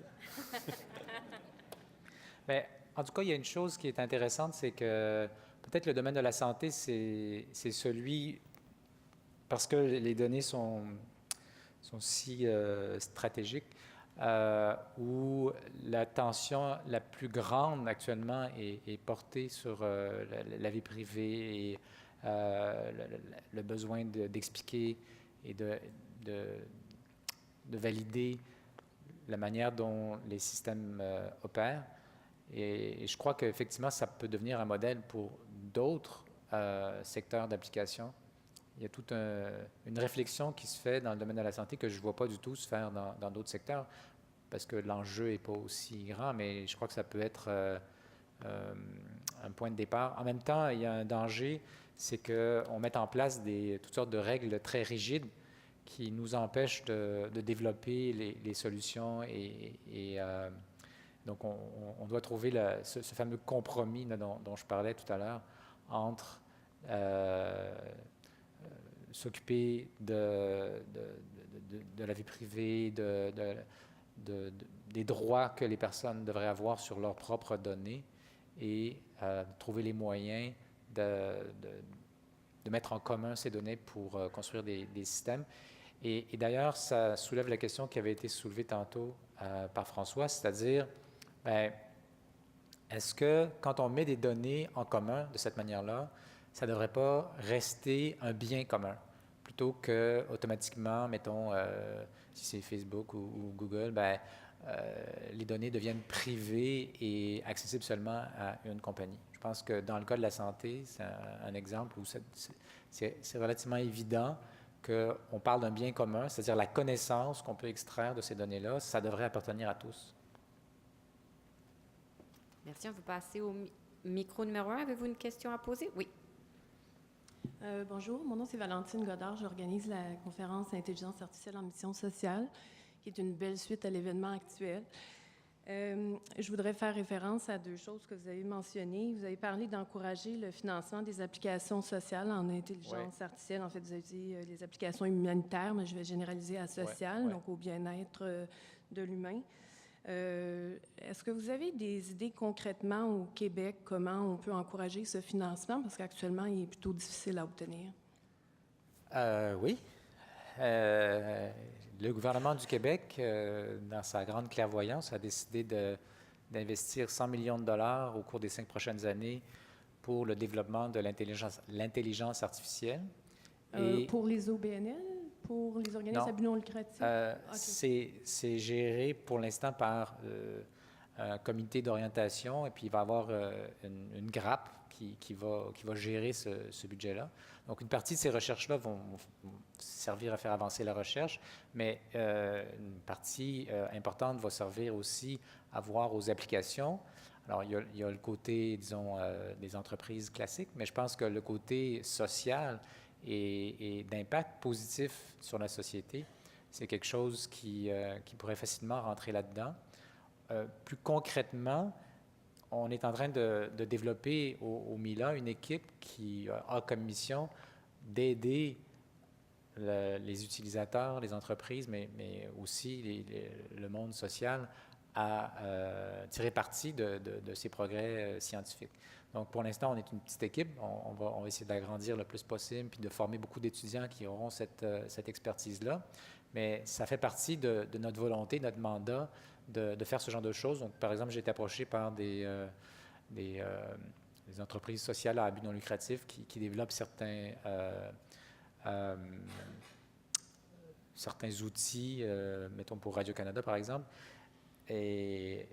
Speaker 2: Mais, en tout cas, il y a une chose qui est intéressante, c'est que peut-être le domaine de la santé, c'est celui, parce que les données sont si stratégiques, où l'attention la plus grande actuellement est portée sur la vie privée et le besoin d'expliquer et de valider la manière dont les systèmes opèrent. Et je crois qu'effectivement, ça peut devenir un modèle pour d'autres secteurs d'application. Il y a toute une réflexion qui se fait dans le domaine de la santé que je ne vois pas du tout se faire dans d'autres secteurs, parce que l'enjeu n'est pas aussi grand, mais je crois que ça peut être un point de départ. En même temps, il y a un danger, c'est qu'on mette en place toutes sortes de règles très rigides qui nous empêchent de développer les solutions donc, on doit trouver ce fameux compromis là, dont je parlais tout à l'heure entre s'occuper de la vie privée, des droits que les personnes devraient avoir sur leurs propres données et trouver les moyens de mettre en commun ces données pour construire des systèmes. Et d'ailleurs, ça soulève la question qui avait été soulevée tantôt par François, c'est-à-dire, est-ce que quand on met des données en commun de cette manière-là, ça ne devrait pas rester un bien commun, plutôt que automatiquement, mettons, si c'est Facebook ou Google, les données deviennent privées et accessibles seulement à une compagnie. Je pense que dans le cas de la santé, c'est un exemple où c'est relativement évident qu'on parle d'un bien commun, c'est-à-dire la connaissance qu'on peut extraire de ces données-là, ça devrait appartenir à tous.
Speaker 1: Merci. On va passer au micro numéro 1. Avez-vous une question à poser? Oui.
Speaker 6: Bonjour, mon nom c'est Valentine Godard. J'organise la conférence Intelligence artificielle en mission sociale, qui est une belle suite à l'événement actuel. Je voudrais faire référence à deux choses que vous avez mentionnées. Vous avez parlé d'encourager le financement des applications sociales en intelligence artificielle. En fait, vous avez dit les applications humanitaires, mais je vais généraliser à sociales, donc au bien-être de l'humain. Est-ce que vous avez des idées concrètement au Québec comment on peut encourager ce financement? Parce qu'actuellement, il est plutôt difficile à obtenir.
Speaker 2: Oui. Le gouvernement du Québec, dans sa grande clairvoyance, a décidé d'investir 100 millions de dollars au cours des 5 prochaines années pour le développement de l'intelligence artificielle.
Speaker 6: Pour les OBNL? Pour les organismes à but non lucratif?
Speaker 2: Okay. C'est géré pour l'instant par un comité d'orientation et puis il va y avoir une grappe qui va gérer ce budget-là. Donc, une partie de ces recherches-là vont servir à faire avancer la recherche, mais une partie importante va servir aussi à voir aux applications. Alors, il y a le côté, disons, des entreprises classiques, mais je pense que le côté social et d'impact positif sur la société, c'est quelque chose qui pourrait facilement rentrer là-dedans. Plus concrètement, on est en train de développer au MILA une équipe qui a comme mission d'aider les utilisateurs, les entreprises, mais aussi le monde social à tirer parti de ces progrès scientifiques. Donc, pour l'instant, on est une petite équipe. On va essayer d'agrandir le plus possible puis de former beaucoup d'étudiants qui auront cette expertise-là. Mais ça fait partie de notre volonté, notre mandat de faire ce genre de choses. Donc, par exemple, j'ai été approché par des entreprises sociales à but non lucratif qui développent certains outils, mettons pour Radio-Canada, par exemple. Et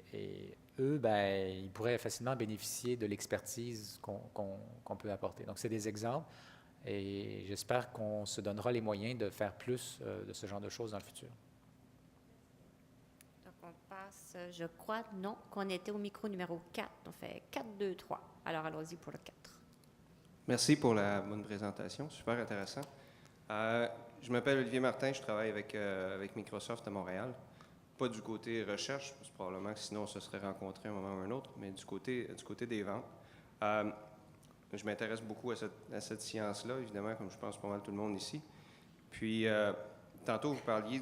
Speaker 2: eux, ils pourraient facilement bénéficier de l'expertise qu'on peut apporter. Donc, c'est des exemples et j'espère qu'on se donnera les moyens de faire plus de ce genre de choses dans le futur.
Speaker 1: Donc, on passe, je crois, non, qu'on était au micro numéro 4. On fait 4, 2, 3. Alors, allons-y pour le 4.
Speaker 7: Merci pour la bonne présentation. Super intéressant. Je m'appelle Olivier Martin. Je travaille avec Microsoft à Montréal. Pas du côté recherche, parce que probablement que sinon on se serait rencontrés à un moment ou un autre, mais du côté des ventes. Je m'intéresse beaucoup à cette science-là, évidemment, comme je pense pas mal tout le monde ici. Puis, tantôt, vous parliez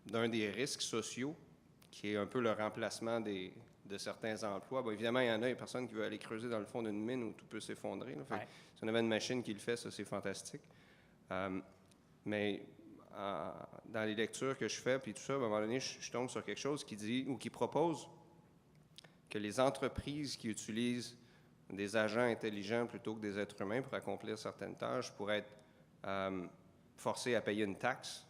Speaker 7: d'un des risques sociaux, qui est un peu le remplacement des de certains emplois. Bon, évidemment, il y a personne qui veut aller creuser dans le fond d'une mine où tout peut s'effondrer. Là. Fait que si on avait une machine qui le fait, ça, c'est fantastique. Mais dans les lectures que je fais, puis tout ça, à un moment donné, je tombe sur quelque chose qui dit ou qui propose que les entreprises qui utilisent des agents intelligents plutôt que des êtres humains pour accomplir certaines tâches pourraient être forcées à payer une taxe.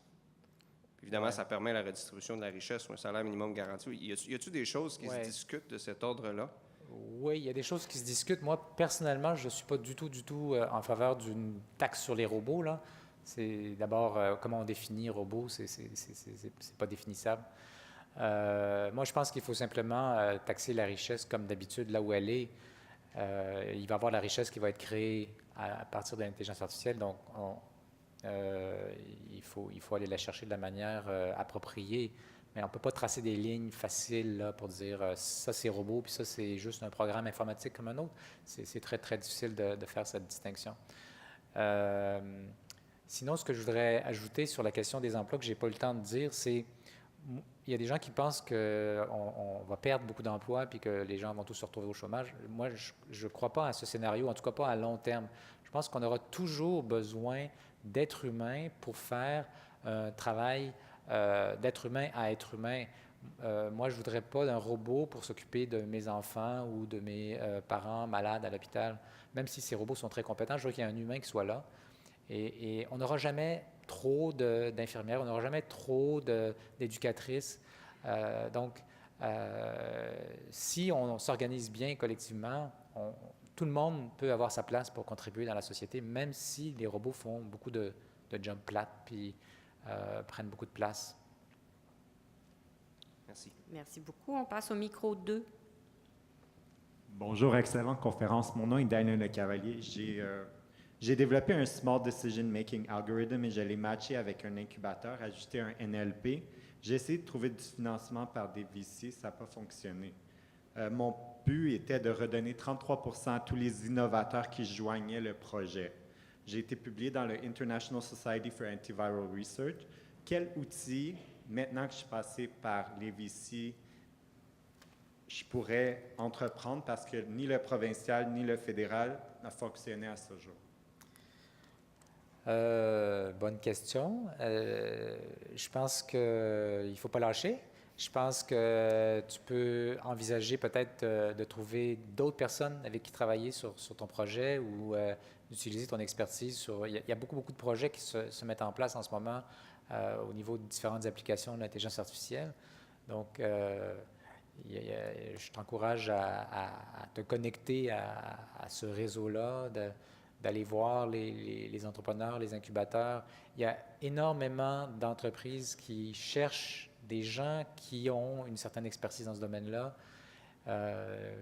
Speaker 7: Évidemment, ça permet la redistribution de la richesse ou un salaire minimum garanti. Y a-t-il des choses qui se discutent de cet ordre-là?
Speaker 2: Oui, il y a des choses qui se discutent. Moi, personnellement, je ne suis pas du tout en faveur d'une taxe sur les robots, là. C'est d'abord, comment on définit robot, c'est pas définissable. Moi, je pense qu'il faut simplement taxer la richesse comme d'habitude, là où elle est. Il va y avoir la richesse qui va être créée à partir de l'intelligence artificielle, donc il faut aller la chercher de la manière appropriée, mais on ne peut pas tracer des lignes faciles là, pour dire ça c'est robot, puis ça c'est juste un programme informatique comme un autre. C'est très, très difficile de faire cette distinction. Sinon, ce que je voudrais ajouter sur la question des emplois que je n'ai pas eu le temps de dire, c'est il y a des gens qui pensent qu'on va perdre beaucoup d'emplois puis que les gens vont tous se retrouver au chômage. Moi, je ne crois pas à ce scénario, en tout cas pas à long terme. Je pense qu'on aura toujours besoin d'êtres humains pour faire un travail d'être humain à être humain. Moi, je ne voudrais pas d'un robot pour s'occuper de mes enfants ou de mes parents malades à l'hôpital. Même si ces robots sont très compétents, je veux qu'il y ait un humain qui soit là. Et on n'aura jamais trop d'infirmières, on n'aura jamais trop d'éducatrices. Donc, si on s'organise bien collectivement, tout le monde peut avoir sa place pour contribuer dans la société, même si les robots font beaucoup de jobs plates puis prennent beaucoup de place.
Speaker 7: Merci.
Speaker 1: Merci beaucoup. On passe au micro 2.
Speaker 8: Bonjour, excellente conférence. Mon nom est Daniel Le Cavalier. J'ai développé un Small Decision Making Algorithm et je l'ai matché avec un incubateur, ajouté un NLP. J'ai essayé de trouver du financement par des VC, ça n'a pas fonctionné. Mon but était de redonner 33% à tous les innovateurs qui joignaient le projet. J'ai été publié dans le International Society for Antiviral Research. Quel outil, maintenant que je suis passé par les VC, je pourrais entreprendre parce que ni le provincial ni le fédéral n'a fonctionné à ce jour?
Speaker 2: Bonne question. Je pense qu'il ne faut pas lâcher. Je pense que tu peux envisager peut-être de trouver d'autres personnes avec qui travailler sur ton projet ou d'utiliser ton expertise. Il y a beaucoup de projets qui se mettent en place en ce moment au niveau de différentes applications de l'intelligence artificielle. Donc, je t'encourage à te connecter à ce réseau-là, d'aller voir les entrepreneurs, les incubateurs. Il y a énormément d'entreprises qui cherchent des gens qui ont une certaine expertise dans ce domaine-là,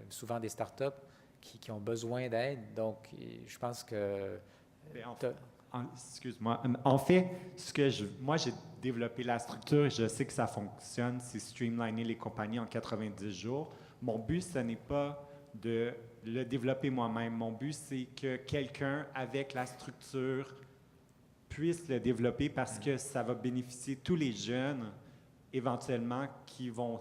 Speaker 2: souvent des startups qui ont besoin d'aide. Donc, je pense que...
Speaker 8: Excuse-moi. En fait, moi, j'ai développé la structure et je sais que ça fonctionne, c'est streamliner les compagnies en 90 jours. Mon but, ce n'est pas de le développer moi-même. Mon but, c'est que quelqu'un avec la structure puisse le développer parce que ça va bénéficier tous les jeunes éventuellement qui vont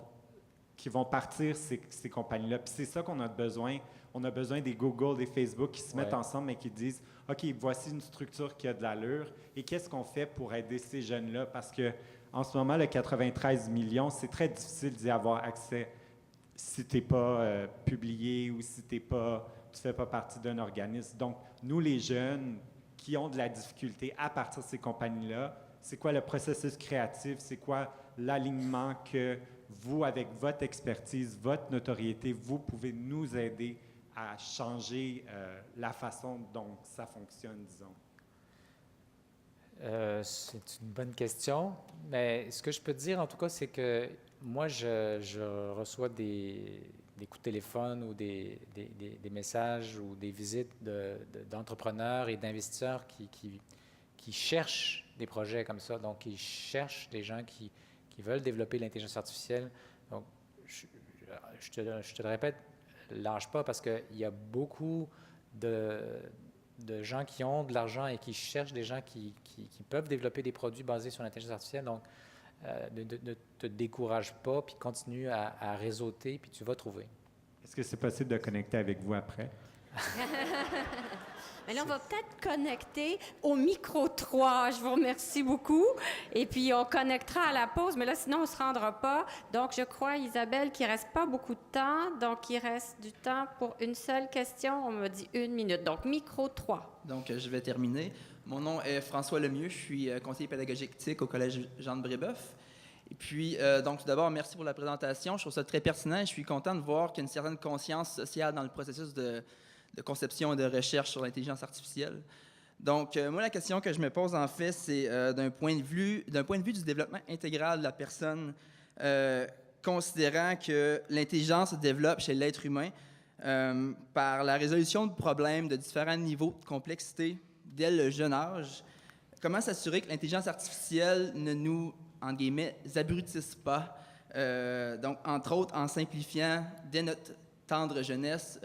Speaker 8: partir ces compagnies-là. Puis c'est ça qu'on a besoin. On a besoin des Google, des Facebook qui se mettent ensemble et qui disent « OK, voici une structure qui a de l'allure et qu'est-ce qu'on fait pour aider ces jeunes-là? » Parce que en ce moment, le 93 millions, c'est très difficile d'y avoir accès si tu n'es pas publié ou si tu ne fais pas partie d'un organisme. Donc, nous, les jeunes qui ont de la difficulté à partir de ces compagnies-là, c'est quoi le processus créatif? C'est quoi l'alignement que vous, avec votre expertise, votre notoriété, vous pouvez nous aider à changer la façon dont ça fonctionne, disons?
Speaker 2: C'est une bonne question, mais ce que je peux te dire, en tout cas, c'est que moi, je reçois des coups de téléphone ou des messages ou des visites d'entrepreneurs et d'investisseurs qui cherchent des projets comme ça, donc qui cherchent des gens qui veulent développer l'intelligence artificielle. Donc, je te le répète, lâche pas parce qu'il y a beaucoup de gens qui ont de l'argent et qui cherchent des gens qui peuvent développer des produits basés sur l'intelligence artificielle. Donc, ne te décourage pas, puis continue à réseauter, puis tu vas trouver.
Speaker 8: Est-ce que c'est possible de connecter avec vous après?
Speaker 1: Mais là, on va peut-être connecter au micro 3. Je vous remercie beaucoup. Et puis, on connectera à la pause, mais là, sinon, on ne se rendra pas. Donc, je crois, Isabelle, qu'il ne reste pas beaucoup de temps. Donc, il reste du temps pour une seule question. On m'a dit 1 minute. Donc, micro 3.
Speaker 9: Donc, je vais terminer. Mon nom est François Lemieux. Je suis conseiller pédagogique TIC au Collège Jean de Brébeuf. Et puis, donc, tout d'abord, merci pour la présentation. Je trouve ça très pertinent et je suis content de voir qu'il y a une certaine conscience sociale dans le processus de conception et de recherche sur l'intelligence artificielle. Donc, moi, la question que je me pose, en fait, c'est d'un point de vue du développement intégral de la personne, considérant que l'intelligence se développe chez l'être humain par la résolution de problèmes de différents niveaux de complexité dès le jeune âge. Comment s'assurer que l'intelligence artificielle ne nous, entre guillemets, abrutisse pas, donc, entre autres, en simplifiant, dès notre tendre jeunesse,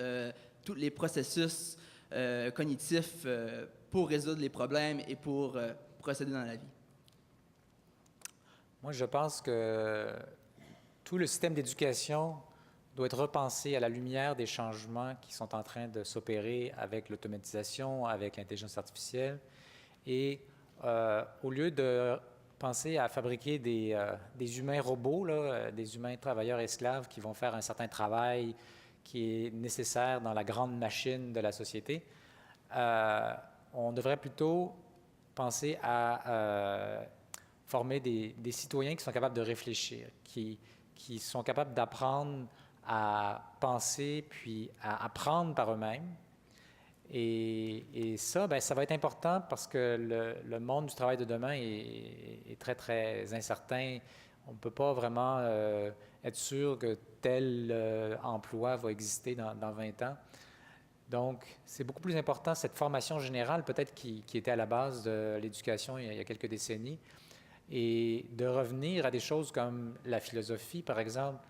Speaker 9: tous les processus cognitifs pour résoudre les problèmes et pour procéder dans la vie?
Speaker 2: Moi, je pense que tout le système d'éducation doit être repensé à la lumière des changements qui sont en train de s'opérer avec l'automatisation, avec l'intelligence artificielle. Et au lieu de penser à fabriquer des humains robots, là, des humains travailleurs esclaves qui vont faire un certain travail qui est nécessaire dans la grande machine de la société, on devrait plutôt penser à former des citoyens qui sont capables de réfléchir, qui sont capables d'apprendre à penser, puis à apprendre par eux-mêmes. Et ça, bien, ça va être important parce que le monde du travail de demain est très, très incertain. On ne peut pas vraiment être sûr que tel emploi va exister dans 20 ans. Donc, c'est beaucoup plus important, cette formation générale, peut-être qui était à la base de l'éducation il y a quelques décennies, et de revenir à des choses comme la philosophie, par exemple,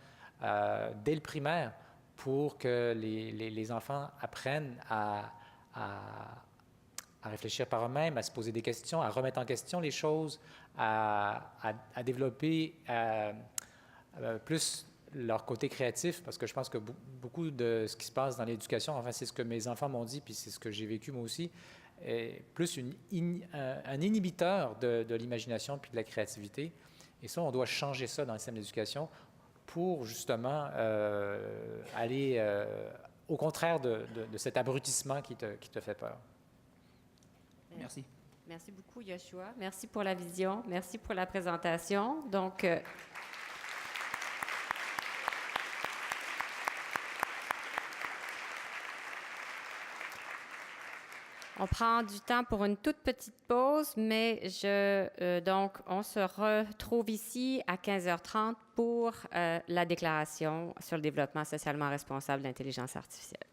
Speaker 2: dès le primaire, pour que les enfants apprennent à réfléchir par eux-mêmes, à se poser des questions, à remettre en question les choses, à développer plus leur côté créatif, parce que je pense que beaucoup de ce qui se passe dans l'éducation, enfin, c'est ce que mes enfants m'ont dit, puis c'est ce que j'ai vécu moi aussi, est plus un inhibiteur de l'imagination puis de la créativité. Et ça, on doit changer ça dans le système d'éducation pour justement aller au contraire de cet abrutissement qui te fait peur.
Speaker 9: Merci.
Speaker 1: Merci beaucoup, Yoshua. Merci pour la vision. Merci pour la présentation. Donc, on prend du temps pour une toute petite pause, mais donc, on se retrouve ici à 15h30 pour la déclaration sur le développement socialement responsable de l'intelligence artificielle.